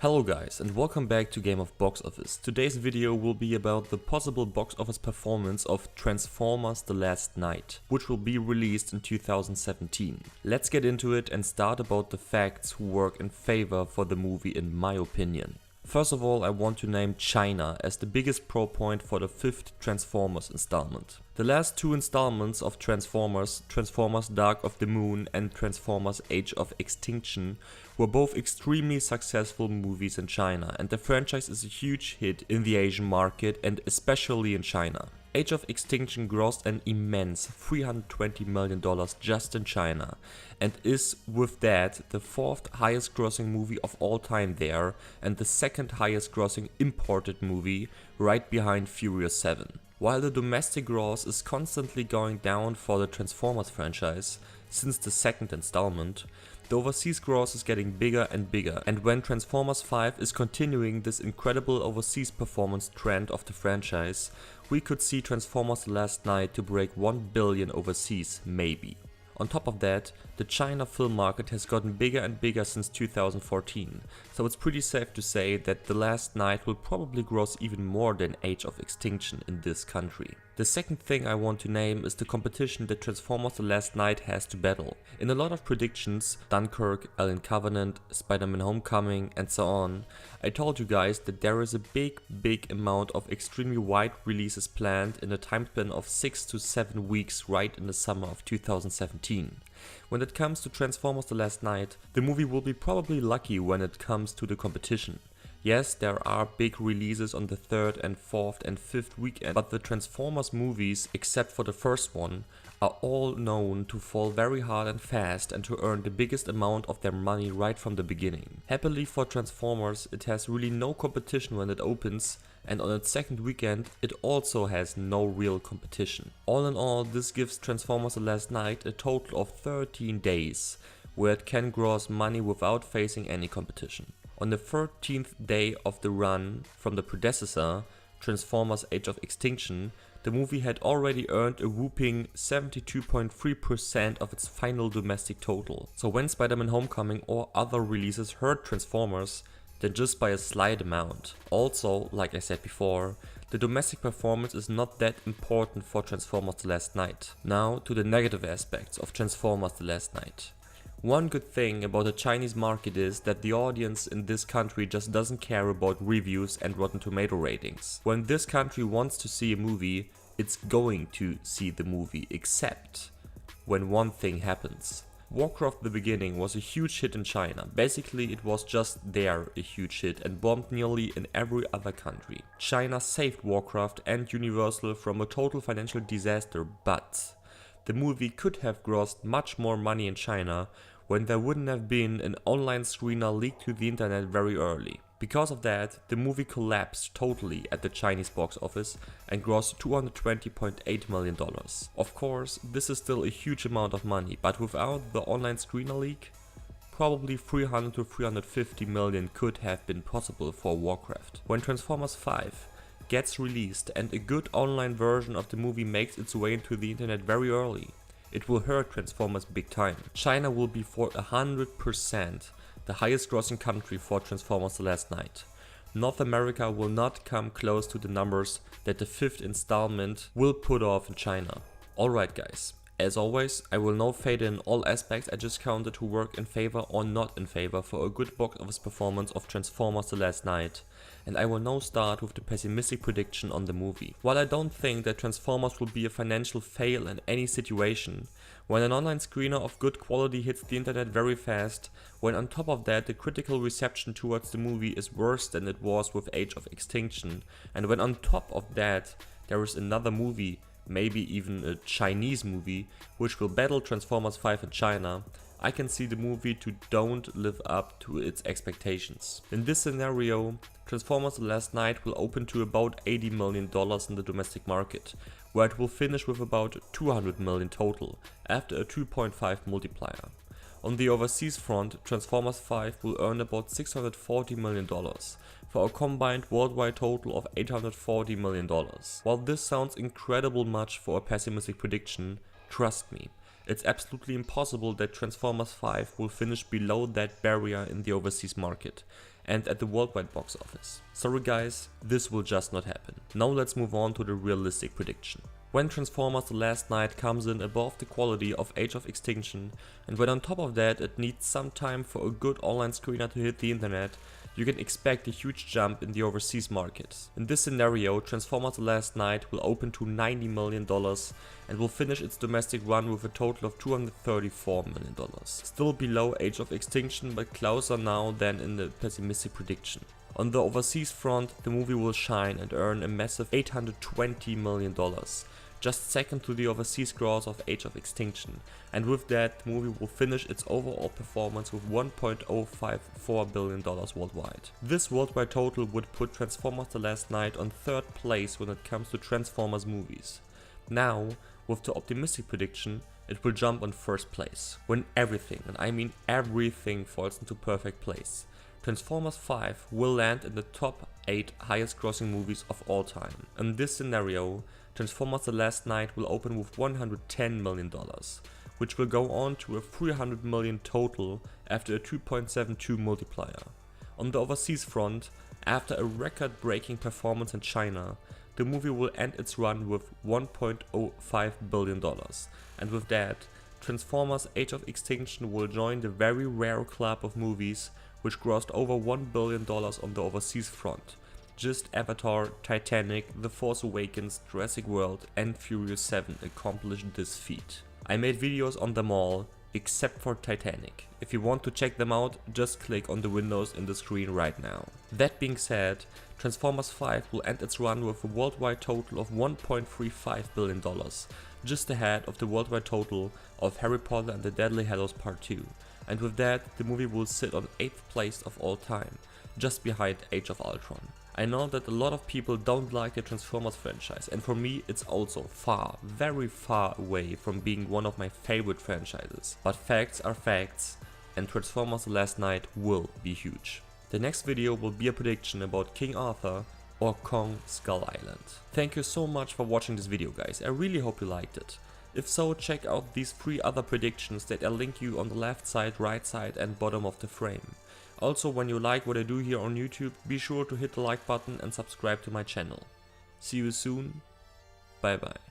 Hello guys and welcome back to Game of Box Office. Today's video will be about the possible box office performance of Transformers The Last Knight, which will be released in 2017. Let's get into it and start about the facts who work in favor for the movie in my opinion. First of all, I want to name China as the biggest pro point for the 5th Transformers installment. The last two installments of Transformers, Transformers Dark of the Moon and Transformers Age of Extinction, were both extremely successful movies in China, and the franchise is a huge hit in the Asian market and especially in China. Age of Extinction grossed an immense $320 million just in China and is with that the 4th highest grossing movie of all time there and the 2nd highest grossing imported movie, right behind Furious 7. While the domestic gross is constantly going down for the Transformers franchise since the 2nd installment, the overseas gross is getting bigger and bigger, and when Transformers 5 is continuing this incredible overseas performance trend of the franchise, we could see Transformers The Last Knight to break 1 billion overseas, maybe. On top of that, the China film market has gotten bigger and bigger since 2014, so it's pretty safe to say that The Last Knight will probably gross even more than Age of Extinction in this country. The second thing I want to name is the competition that Transformers The Last Knight has to battle. In a lot of predictions, Dunkirk, Alien Covenant, Spider-Man Homecoming and so on, I told you guys that there is a big amount of extremely wide releases planned in a time span of 6 to 7 weeks right in the summer of 2017. When it comes to Transformers The Last Knight, the movie will be probably lucky when it comes to the competition. Yes, there are big releases on the 3rd and 4th and 5th weekend, but the Transformers movies, except for the first one, are all known to fall very hard and fast and to earn the biggest amount of their money right from the beginning. Happily for Transformers, it has really no competition when it opens, and on its 2nd weekend it also has no real competition. All in all, this gives Transformers The Last Knight a total of 13 days, where it can gross money without facing any competition. On the 13th day of the run from the predecessor, Transformers Age of Extinction, the movie had already earned a whopping 72.3% of its final domestic total. So when Spider-Man Homecoming or other releases hurt Transformers, then just by a slight amount. Also, like I said before, the domestic performance is not that important for Transformers The Last Knight. Now to the negative aspects of Transformers The Last Knight. One good thing about the Chinese market is that the audience in this country just doesn't care about reviews and Rotten Tomato ratings. When this country wants to see a movie, it's going to see the movie, except when one thing happens. Warcraft The Beginning was a huge hit in China. Basically it was just there a huge hit and bombed nearly in every other country. China saved Warcraft and Universal from a total financial disaster, but the movie could have grossed much more money in China when there wouldn't have been an online screener leaked to the internet very early. Because of that, the movie collapsed totally at the Chinese box office and grossed $220.8 million. Of course, this is still a huge amount of money, but without the online screener leak, probably 300 to 350 million could have been possible for Warcraft. When Transformers 5 gets released and a good online version of the movie makes its way into the internet very early, it will hurt Transformers big time. China will be for 100% the highest grossing country for Transformers The Last Knight. North America will not come close to the numbers that the 5th installment will put off in China. Alright guys, as always, I will now fade in all aspects I just counted to work in favor or not in favor for a good box office performance of Transformers The Last Knight, and I will now start with the pessimistic prediction on the movie. While I don't think that Transformers will be a financial fail in any situation, when an online screener of good quality hits the internet very fast, when on top of that the critical reception towards the movie is worse than it was with Age of Extinction, and when on top of that there is another movie, maybe even a Chinese movie, which will battle Transformers 5 in China, I can see the movie to don't live up to its expectations. In this scenario, Transformers The Last Knight will open to about $80 million in the domestic market, where it will finish with about 200 million total, after a 2.5 multiplier. On the overseas front, Transformers 5 will earn about $640 million, for a combined worldwide total of $840 million. While this sounds incredible much for a pessimistic prediction, trust me, it's absolutely impossible that Transformers 5 will finish below that barrier in the overseas market, and at the worldwide box office. Sorry guys, this will just not happen. Now let's move on to the realistic prediction. When Transformers The Last Knight comes in above the quality of Age of Extinction, and when on top of that it needs some time for a good online screener to hit the internet, you can expect a huge jump in the overseas markets. In this scenario, Transformers The Last Knight will open to $90 million and will finish its domestic run with a total of $234 million. Still below Age of Extinction, but closer now than in the pessimistic prediction. On the overseas front, the movie will shine and earn a massive $820 million, just second to the overseas gross of Age of Extinction, and with that the movie will finish its overall performance with $1.054 billion worldwide. This worldwide total would put Transformers The Last Knight on third place when it comes to Transformers movies. Now, with the optimistic prediction, it will jump on first place, when everything, and I mean everything, falls into perfect place. Transformers 5 will land in the top 8 highest grossing movies of all time. In this scenario, Transformers The Last Knight will open with $110 million, which will go on to a $300 million total after a 2.72 multiplier. On the overseas front, after a record-breaking performance in China, the movie will end its run with $1.05 billion, and with that, Transformers Age of Extinction will join the very rare club of movies which grossed over $1 billion on the overseas front. Just Avatar, Titanic, The Force Awakens, Jurassic World and Furious 7 accomplished this feat. I made videos on them all, except for Titanic. If you want to check them out, just click on the windows in the screen right now. That being said, Transformers 5 will end its run with a worldwide total of $1.35 billion, just ahead of the worldwide total of Harry Potter and the Deathly Hallows Part 2. And with that, the movie will sit on 8th place of all time, just behind Age of Ultron. I know that a lot of people don't like the Transformers franchise, and for me it's also far, very far away from being one of my favorite franchises. But facts are facts, and Transformers The Last Knight will be huge. The next video will be a prediction about King Arthur or Kong Skull Island. Thank you so much for watching this video guys, I really hope you liked it. If so, check out these 3 other predictions that I link you on the left side, right side and bottom of the frame. Also, when you like what I do here on YouTube, be sure to hit the like button and subscribe to my channel. See you soon, bye bye.